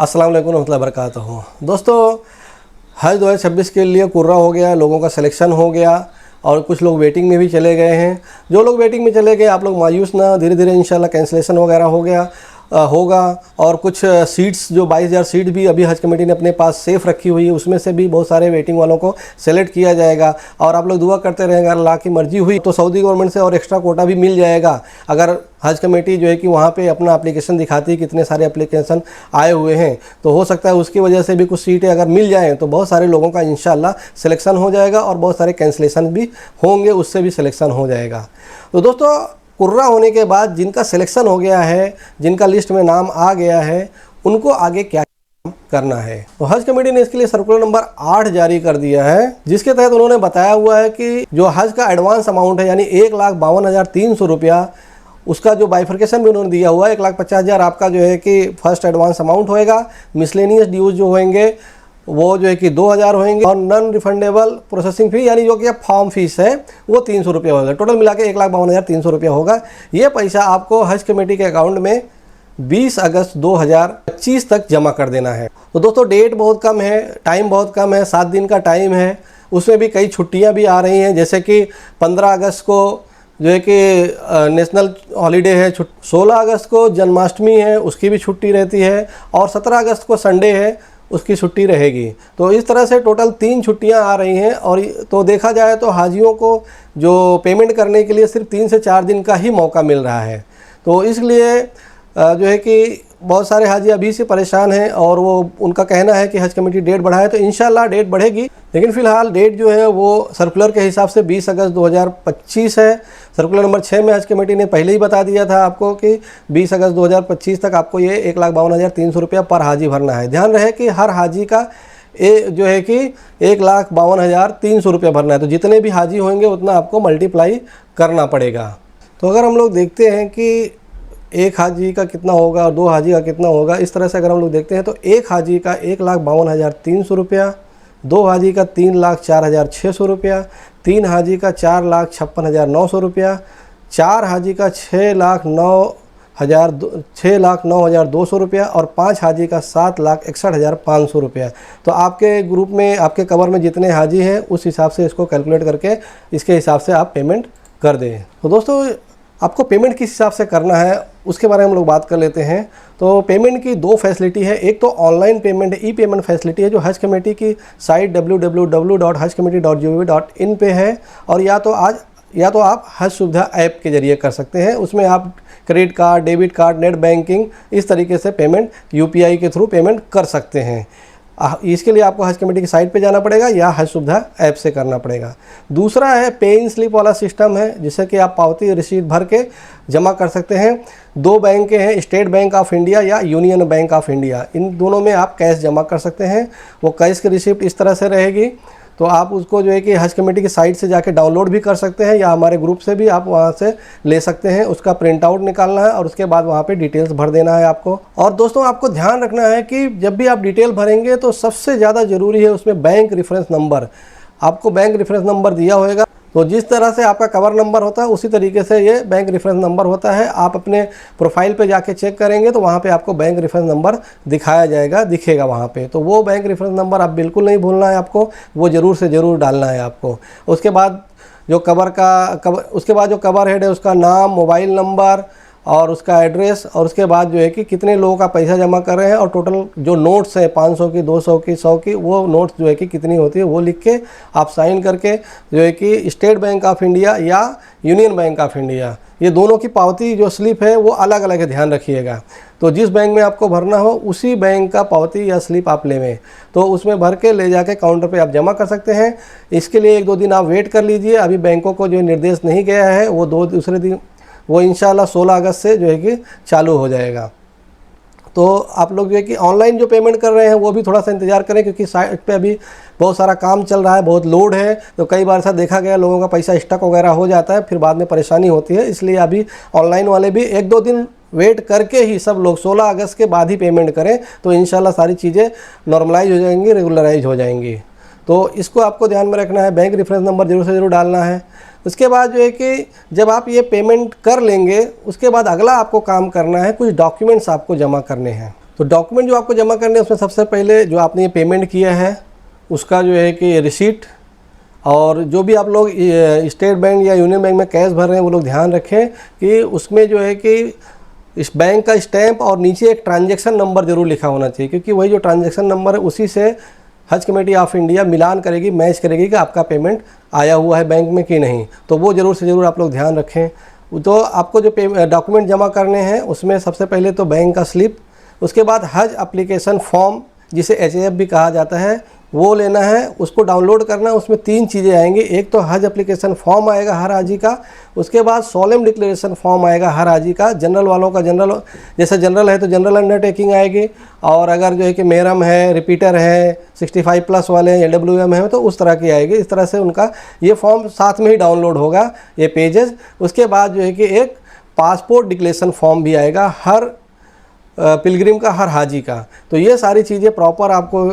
अस्सलाम वालेकुम रहमतुल्लाहि व बरकातहू। दोस्तों, हज 2026 के लिए कुर्रा हो गया, लोगों का सिलेक्शन हो गया और कुछ लोग वेटिंग में भी चले गए हैं। जो लोग वेटिंग में चले गए आप लोग मायूस ना, धीरे धीरे इंशाल्लाह कैंसिलेशन वगैरह होगा। और कुछ सीट्स जो 22,000 सीट भी अभी हज कमेटी ने अपने पास सेफ़ रखी हुई है, उसमें से भी बहुत सारे वेटिंग वालों को सेलेक्ट किया जाएगा। और आप लोग दुआ करते रहेंगे, अगर अल्लाह की मर्जी हुई तो सऊदी गवर्नमेंट से और एक्स्ट्रा कोटा भी मिल जाएगा। अगर हज कमेटी जो है कि वहाँ पे अपना एप्लीकेशन दिखाती है, कितने सारे एप्लीकेशन आए हुए हैं, तो हो सकता है उसकी वजह से भी कुछ सीटें अगर मिल जाएँ तो बहुत सारे लोगों का इंशाल्लाह सिलेक्शन हो जाएगा और बहुत सारे कैंसिलेशन भी होंगे, उससे भी सिलेक्शन हो जाएगा। तो दोस्तों, कुर्रा होने के बाद जिनका सिलेक्शन हो गया है, जिनका लिस्ट में नाम आ गया है, उनको आगे क्या करना है। तो हज कमेटी ने इसके लिए सर्कुलर नंबर 8 जारी कर दिया है, जिसके तहत उन्होंने बताया हुआ है कि जो हज का एडवांस अमाउंट है यानी 1,52,300 रुपया, उसका जो बाइफर्केशन भी उन्होंने दिया हुआ है, 1,50,000 आपका जो है कि फर्स्ट एडवांस अमाउंट होएगा। मिसलेनियस ड्यूज जो होंगे वो जो है कि 2,000 होंगे और नॉन रिफंडेबल प्रोसेसिंग फ़ी यानी जो कि फॉर्म फीस है वो 300 रुपये होगा। टोटल मिला के 1,52,300 रुपया होगा। ये पैसा आपको हज कमेटी के अकाउंट में 20 अगस्त 2025 तक जमा कर देना है। तो दोस्तों, डेट बहुत कम है, टाइम बहुत कम है, 7 दिन का टाइम है। उसमें भी कई छुट्टियाँ भी आ रही हैं, जैसे कि 15 अगस्त को जो है कि नेशनल हॉलीडे है, 16 अगस्त को जन्माष्टमी है, उसकी भी छुट्टी रहती है, और 17 अगस्त को संडे है, उसकी छुट्टी रहेगी। तो इस तरह से टोटल 3 छुट्टियां आ रही हैं। और तो देखा जाए तो हाजियों को जो पेमेंट करने के लिए सिर्फ 3 से 4 दिन का ही मौका मिल रहा है। तो इसलिए जो है कि बहुत सारे हाजी अभी से परेशान हैं और वो उनका कहना है कि हज कमेटी डेट बढ़ाए, तो इंशाल्लाह डेट बढ़ेगी। लेकिन फ़िलहाल डेट जो है वो सर्कुलर के हिसाब से 20 अगस्त 2025 है। सर्कुलर नंबर 6 में हज कमेटी ने पहले ही बता दिया था आपको कि 20 अगस्त 2025 तक आपको ये 1,52,300 रुपया पर हाजी भरना है। ध्यान रहे कि हर हाजी का जो है कि 1,52,300 रुपया भरना है। तो जितने भी हाजी होंगे उतना आपको मल्टीप्लाई करना पड़ेगा। तो अगर हम लोग देखते हैं कि एक हाजी का कितना होगा और 2 हाजी का कितना होगा, इस तरह से अगर हम लोग देखते हैं तो एक हाजी का 1,52,300 रुपया, 2 हाजी का 3,04,600 रुपया, 3 हाजी का 4,56,900 रुपया, 4 हाजी का 6,09,200 रुपया और 5 हाजी का 7,61,500 रुपया। तो आपके ग्रुप में, आपके कवर में जितने हाजी हैं उस हिसाब से इसको कैलकुलेट करके इसके हिसाब से आप पेमेंट कर दें। तो दोस्तों, आपको पेमेंट किस हिसाब से करना है उसके बारे में हम लोग बात कर लेते हैं। तो पेमेंट की 2 फैसिलिटी है। एक तो ऑनलाइन पेमेंट, ई पेमेंट फैसिलिटी है, जो हज कमेटी की साइट www.hajcommittee.gov.in पे है, और या तो आप हज सुविधा ऐप के जरिए कर सकते हैं। उसमें आप credit card, debit card, net banking, इस तरीके से पेमेंट UPI के थ्रू पेमेंट कर सकते हैं। इसके लिए आपको हज कमेटी की साइट पे जाना पड़ेगा या हज सुविधा ऐप से करना पड़ेगा। दूसरा है पे इन स्लिप वाला सिस्टम है, जिससे कि आप पावती रिसीट भर के जमा कर सकते हैं। 2 बैंक के हैं, स्टेट बैंक ऑफ इंडिया या यूनियन बैंक ऑफ इंडिया, इन दोनों में आप कैश जमा कर सकते हैं। वो कैश की रिसिप्ट इस तरह से रहेगी, तो आप उसको जो है कि हज कमेटी की साइट से जाके डाउनलोड भी कर सकते हैं या हमारे ग्रुप से भी आप वहां से ले सकते हैं। उसका प्रिंट आउट निकालना है और उसके बाद वहां पे डिटेल्स भर देना है आपको। और दोस्तों, आपको ध्यान रखना है कि जब भी आप डिटेल भरेंगे तो सबसे ज़्यादा ज़रूरी है उसमें बैंक रेफरेंस नंबर। आपको बैंक रेफरेंस नंबर दिया होगा, तो जिस तरह से आपका कवर नंबर होता है उसी तरीके से ये बैंक रेफरेंस नंबर होता है। आप अपने प्रोफाइल पे जाके चेक करेंगे तो वहाँ पे आपको बैंक रेफरेंस नंबर दिखाया जाएगा, दिखेगा वहाँ पे। तो वो बैंक रेफरेंस नंबर आप बिल्कुल नहीं भूलना है आपको, वो ज़रूर से ज़रूर डालना है आपको। उसके बाद जो कवर हेड है उसका नाम, मोबाइल नंबर और उसका एड्रेस, और उसके बाद जो है कि कितने लोगों का पैसा जमा कर रहे हैं, और टोटल जो नोट्स हैं 500 की, 200 की, 100 की, वो नोट्स जो है कि कितनी होती है वो लिख के आप साइन करके जो है कि स्टेट बैंक ऑफ इंडिया या यूनियन बैंक ऑफ इंडिया, ये दोनों की पावती जो स्लिप है वो अलग अलग है, ध्यान रखिएगा। तो जिस बैंक में आपको भरना हो उसी बैंक का पावती या स्लिप आप लेवें, तो उसमें भर के ले जाके काउंटर पे आप जमा कर सकते हैं। इसके लिए 1-2 दिन आप वेट कर लीजिए। अभी बैंकों को जो निर्देश नहीं गया है वो दूसरे दिन वो इंशाल्लाह 16 अगस्त से जो है कि चालू हो जाएगा। तो आप लोग जो है कि ऑनलाइन जो पेमेंट कर रहे हैं वो भी थोड़ा सा इंतज़ार करें, क्योंकि साइट पे अभी बहुत सारा काम चल रहा है, बहुत लोड है। तो कई बार ऐसा देखा गया लोगों का पैसा स्टक वगैरह हो जाता है, फिर बाद में परेशानी होती है। इसलिए अभी ऑनलाइन वाले भी 1-2 दिन वेट करके ही सब लोग 16 अगस्त के बाद ही पेमेंट करें, तो इंशाल्लाह सारी चीज़ें नॉर्मलाइज हो जाएंगी, रेगुलराइज हो जाएंगी। तो इसको आपको ध्यान में रखना है। बैंक रेफरेंस नंबर जरूर से ज़रूर डालना है। उसके बाद जो है कि जब आप ये पेमेंट कर लेंगे उसके बाद अगला आपको काम करना है, कुछ डॉक्यूमेंट्स आपको जमा करने हैं। तो डॉक्यूमेंट जो आपको जमा करने हैं उसमें सबसे पहले जो आपने ये पेमेंट किया है उसका जो है कि रिसीट, और जो भी आप लोग स्टेट बैंक या यूनियन बैंक में कैश भर रहे हैं वो लोग ध्यान रखें कि उसमें जो है कि इस बैंक का स्टैंप और नीचे एक ट्रांजैक्शन नंबर ज़रूर लिखा होना चाहिए, क्योंकि वही जो ट्रांजैक्शन नंबर है उसी से हज कमेटी ऑफ इंडिया मिलान करेगी, मैच करेगी कि आपका पेमेंट आया हुआ है बैंक में कि नहीं। तो वो ज़रूर से ज़रूर आप लोग ध्यान रखें। तो आपको जो डॉक्यूमेंट जमा करने हैं उसमें सबसे पहले तो बैंक का स्लिप, उसके बाद हज एप्लीकेशन फॉर्म जिसे HAF भी कहा जाता है वो लेना है, उसको डाउनलोड करना है। उसमें 3 चीज़ें आएंगी, एक तो हज एप्लीकेशन फॉर्म आएगा हर हाजी का, उसके बाद सोलेम डिक्लेरेशन फॉर्म आएगा हर हाजी का, जनरल वालों का जनरल, जैसे जनरल है तो जनरल अंडरटेकिंग आएगी, और अगर जो है कि मेहरम है, रिपीटर है, 65+ वाले हैं, LWM है तो उस तरह की आएगी। इस तरह से उनका ये फॉर्म साथ में ही डाउनलोड होगा ये पेजेस। उसके बाद जो है कि एक पासपोर्ट डिक्लेरेशन फॉर्म भी आएगा हर पिलग्रिम का, हर हाजी का। तो ये सारी चीज़ें प्रॉपर आपको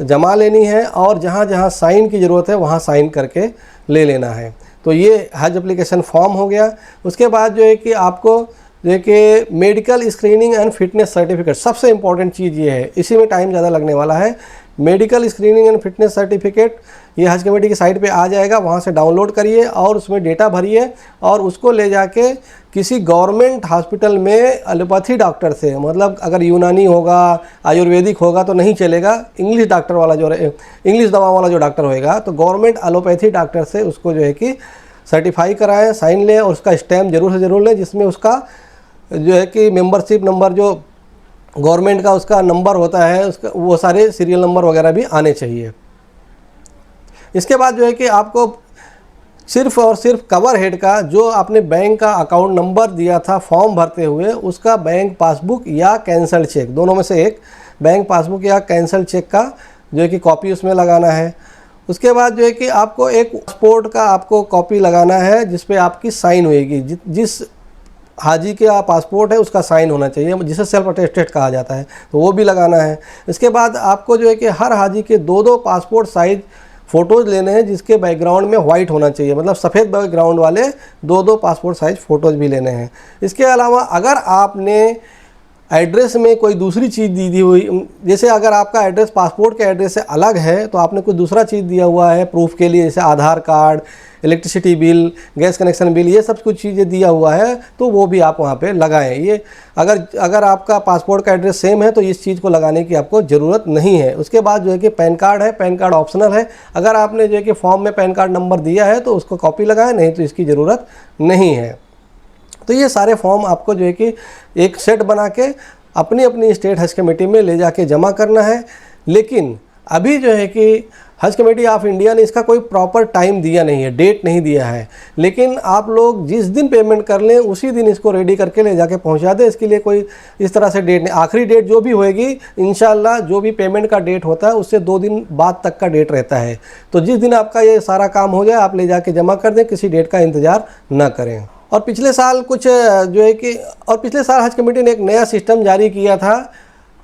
जमा लेनी है, और जहाँ जहाँ साइन की ज़रूरत है वहाँ साइन करके ले लेना है। तो ये हज एप्लीकेशन फॉर्म हो गया। उसके बाद जो है कि आपको जो है कि medical screening and fitness certificate, सबसे इम्पॉर्टेंट चीज़ ये है, इसी में टाइम ज़्यादा लगने वाला है। Medical screening and fitness certificate ये हज कमेटी की साइट पे आ जाएगा, वहाँ से डाउनलोड करिए और उसमें डेटा भरिए, और उसको ले जाके किसी गवर्नमेंट हॉस्पिटल में एलोपैथी डॉक्टर से, मतलब अगर यूनानी होगा, आयुर्वेदिक होगा तो नहीं चलेगा, इंग्लिश डॉक्टर वाला जो इंग्लिश दवा वाला जो डॉक्टर होएगा तो गवर्नमेंट एलोपैथी डॉक्टर से उसको जो है कि सर्टिफाई कराएं, साइन लें, और उसका स्टैम्प ज़रूर से ज़रूर लें, जिसमें उसका जो है कि मेंबरशिप नंबर जो गवर्नमेंट का उसका नंबर होता है उसका वो सारे सीरियल नंबर वगैरह भी आने चाहिए। इसके बाद जो है कि आपको सिर्फ और सिर्फ कवर हेड का जो आपने बैंक का अकाउंट नंबर दिया था फॉर्म भरते हुए उसका बैंक पासबुक या कैंसल चेक, दोनों में से एक, बैंक पासबुक या कैंसल चेक का जो है कि कॉपी उसमें लगाना है। उसके बाद जो है कि आपको एक पासपोर्ट का आपको कॉपी लगाना है जिस पे आपकी साइन होएगी, जिस हाजी के पासपोर्ट है उसका साइन होना चाहिए, जिसे सेल्फ अटेस्टेड कहा जाता है, तो वो भी लगाना है। इसके बाद आपको जो है कि हर हाजी के 2-2 पासपोर्ट साइज़ फ़ोटोज़ लेने हैं जिसके बैकग्राउंड में वाइट होना चाहिए, मतलब सफ़ेद बैकग्राउंड वाले 2-2 पासपोर्ट साइज़ फ़ोटोज़ भी लेने हैं। इसके अलावा अगर आपने एड्रेस में कोई दूसरी चीज़ दी हुई, जैसे अगर आपका एड्रेस पासपोर्ट के एड्रेस से अलग है तो आपने कोई दूसरा चीज़ दिया हुआ है प्रूफ के लिए, जैसे Aadhaar card, electricity bill, gas connection bill, ये सब कुछ चीज़ें दिया हुआ है तो वो भी आप वहाँ पे लगाएं। ये अगर आपका पासपोर्ट का एड्रेस सेम है तो इस चीज़ को लगाने की आपको ज़रूरत नहीं है। उसके बाद जो है कि पैन कार्ड है, पैन कार्ड ऑप्शनल है, अगर आपने जो है कि फॉर्म में पैन कार्ड नंबर दिया है तो उसको कॉपी लगाएं, नहीं तो इसकी ज़रूरत नहीं है। तो ये सारे फॉर्म आपको जो है कि एक सेट बना के अपनी अपनी स्टेट हज कमेटी में ले जाके जमा करना है। लेकिन अभी जो है कि हज कमेटी ऑफ इंडिया ने इसका कोई प्रॉपर टाइम दिया नहीं है, डेट नहीं दिया है, लेकिन आप लोग जिस दिन पेमेंट कर लें उसी दिन इसको रेडी करके ले जाके पहुंचा दें। इसके लिए कोई इस तरह से डेट नहीं, आखिरी डेट जो भी होएगी इंशाल्लाह जो भी पेमेंट का डेट होता है उससे 2 दिन बाद तक का डेट रहता है। तो जिस दिन आपका ये सारा काम हो जाए आप ले जाके जमा कर दें, किसी डेट का इंतज़ार ना करें। और पिछले साल पिछले साल हज कमेटी ने एक नया सिस्टम जारी किया था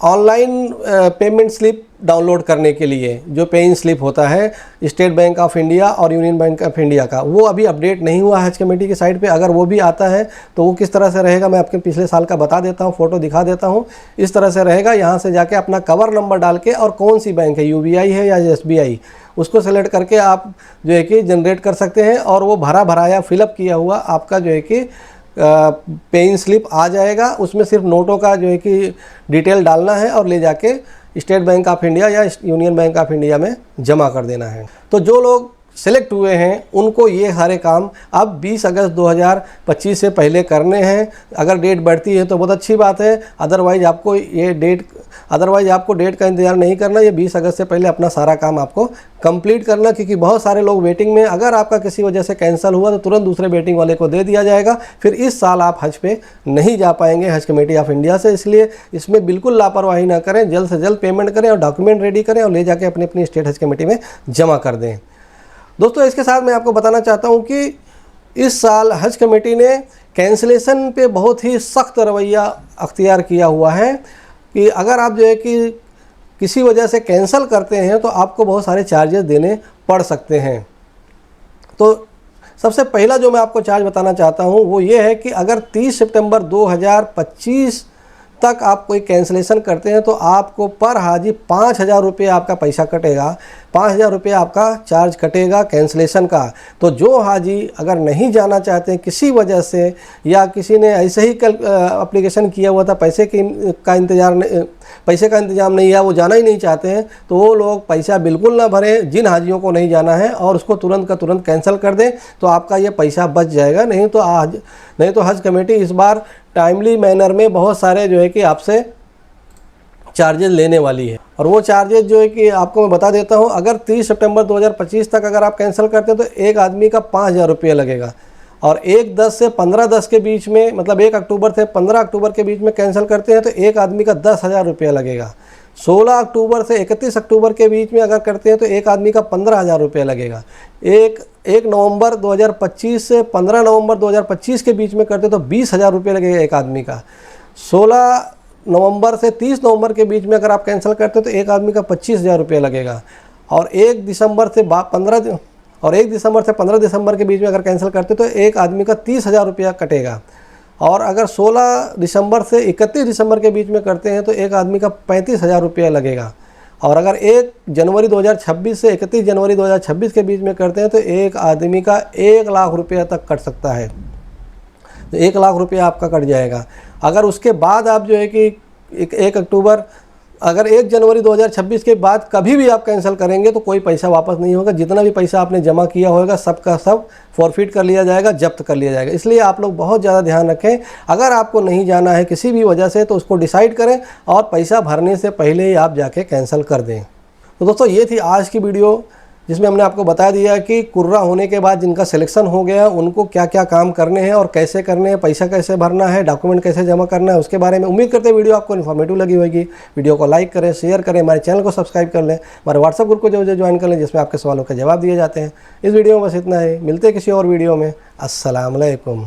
ऑनलाइन पेमेंट स्लिप डाउनलोड करने के लिए, जो पेइंग स्लिप होता है स्टेट बैंक ऑफ इंडिया और यूनियन बैंक ऑफ इंडिया का, वो अभी अपडेट नहीं हुआ हज कमेटी की साइट पे। अगर वो भी आता है तो वो किस तरह से रहेगा मैं आपके पिछले साल का बता देता हूँ, फ़ोटो दिखा देता हूँ। इस तरह से रहेगा, यहाँ से जाके अपना कवर नंबर डाल के और कौन सी बैंक है, UBI है या SBI, उसको सेलेक्ट करके आप जो है कि जनरेट कर सकते हैं, और वो भराया फिलअप किया हुआ आपका जो है कि पेइंग स्लिप आ जाएगा। उसमें सिर्फ नोटों का जो है कि डिटेल डालना है और ले जाके स्टेट बैंक ऑफ इंडिया या यूनियन बैंक ऑफ इंडिया में जमा कर देना है। तो जो लोग सेलेक्ट हुए हैं उनको ये सारे काम अब 20 अगस्त 2025 से पहले करने हैं। अगर डेट बढ़ती है तो बहुत अच्छी बात है, अदरवाइज आपको डेट का इंतज़ार नहीं करना, ये 20 अगस्त से पहले अपना सारा काम आपको कंप्लीट करना, क्योंकि बहुत सारे लोग वेटिंग में, अगर आपका किसी वजह से कैंसिल हुआ तो तुरंत दूसरे वेटिंग वाले को दे दिया जाएगा, फिर इस साल आप हज पे नहीं जा पाएंगे हज कमेटी ऑफ इंडिया से। इसलिए इसमें बिल्कुल लापरवाही ना करें, जल्द से जल्द पेमेंट करें और डॉक्यूमेंट रेडी करें और ले जाके अपनी अपनी स्टेट हज कमेटी में जमा कर दें। दोस्तों इसके साथ मैं आपको बताना चाहता हूं कि इस साल हज कमेटी ने कैंसिलेशन पे बहुत ही सख्त रवैया अख्तियार किया हुआ है कि अगर आप जो है कि किसी वजह से कैंसिल करते हैं तो आपको बहुत सारे चार्जेस देने पड़ सकते हैं। तो सबसे पहला जो मैं आपको चार्ज बताना चाहता हूं वो ये है कि अगर 30 सितंबर 2025 तक आप कोई कैंसिलेशन करते हैं तो आपको पर हाजी 5,000 रुपये आपका पैसा कटेगा, 5,000 रुपये आपका चार्ज कटेगा कैंसिलेशन का। तो जो हाजी अगर नहीं जाना चाहते हैं किसी वजह से, या किसी ने ऐसे ही एप्लीकेशन किया हुआ था, पैसे का इंतजाम नहीं है, वो जाना ही नहीं चाहते हैं, तो वो लोग पैसा बिल्कुल ना भरें जिन हाजियों को नहीं जाना है, और उसको तुरंत का तुरंत कैंसिल कर दें तो आपका ये पैसा बच जाएगा। नहीं तो हज कमेटी इस बार टाइमली मैनर में बहुत सारे जो है कि आपसे चार्जेस लेने वाली है। और वो चार्जेस जो है कि आपको मैं बता देता हूँ, अगर 30 सितंबर 2025 तक अगर आप कैंसिल करते हैं तो एक आदमी का 5,000 रुपये लगेगा। और 1/10 से 15/10 के बीच में, मतलब 1 अक्टूबर से 15 अक्टूबर के बीच में कैंसिल करते हैं तो एक आदमी का 10,000 रुपये लगेगा। 16 अक्टूबर से 31 अक्टूबर के बीच में अगर करते हैं तो एक आदमी का 15,000 रुपये लगेगा। 1 नवंबर 2025 से 15 नवंबर 2025 के बीच में करते हैं तो 20,000 रुपये लगेगा एक आदमी का। 16 नवंबर से 30 नवंबर के बीच में अगर आप कैंसिल करते हैं तो एक आदमी का 25,000 रुपये लगेगा। और 1 दिसंबर से 15 दिसंबर के बीच में अगर कैंसिल करते तो एक आदमी का 30,000 रुपया कटेगा। और अगर 16 दिसंबर से 31 दिसंबर के बीच में करते हैं तो एक आदमी का 35,000 रुपया लगेगा। और अगर 1 जनवरी 2026 से 31 जनवरी 2026 के बीच में करते हैं तो एक आदमी का 1 लाख रुपया तक कट सकता है। तो 1 लाख रुपया आपका कट जाएगा। अगर उसके बाद आप जो है कि 1 अक्टूबर, अगर 1 जनवरी 2026 के बाद कभी भी आप कैंसिल करेंगे तो कोई पैसा वापस नहीं होगा। जितना भी पैसा आपने जमा किया होगा सब का सब फॉरफिट कर लिया जाएगा, जब्त कर लिया जाएगा। इसलिए आप लोग बहुत ज़्यादा ध्यान रखें। अगर आपको नहीं जाना है किसी भी वजह से तो उसको डिसाइड करें और पैसा भरने से पहले ही आप जाके कैंसिल कर दें। तो दोस्तों ये थी आज की वीडियो, जिसमें हमने आपको बता दिया कि कुर्रा होने के बाद जिनका सिलेक्शन हो गया उनको क्या क्या काम करने हैं और कैसे करने हैं, पैसा कैसे भरना है, डॉक्यूमेंट कैसे जमा करना है, उसके बारे में। उम्मीद करते हैं वीडियो आपको इन्फॉर्मेटिव लगी होगी। वीडियो को लाइक करें, शेयर करें, हमारे चैनल को सब्सक्राइब कर लें, हमारे व्हाट्सएप ग्रुप को जो ज्वाइन कर लें जिसमें आपके सवालों के जवाब दिए जाते हैं। इस वीडियो में बस इतना ही, मिलते हैं किसी और वीडियो में। अस्सलाम वालेकुम।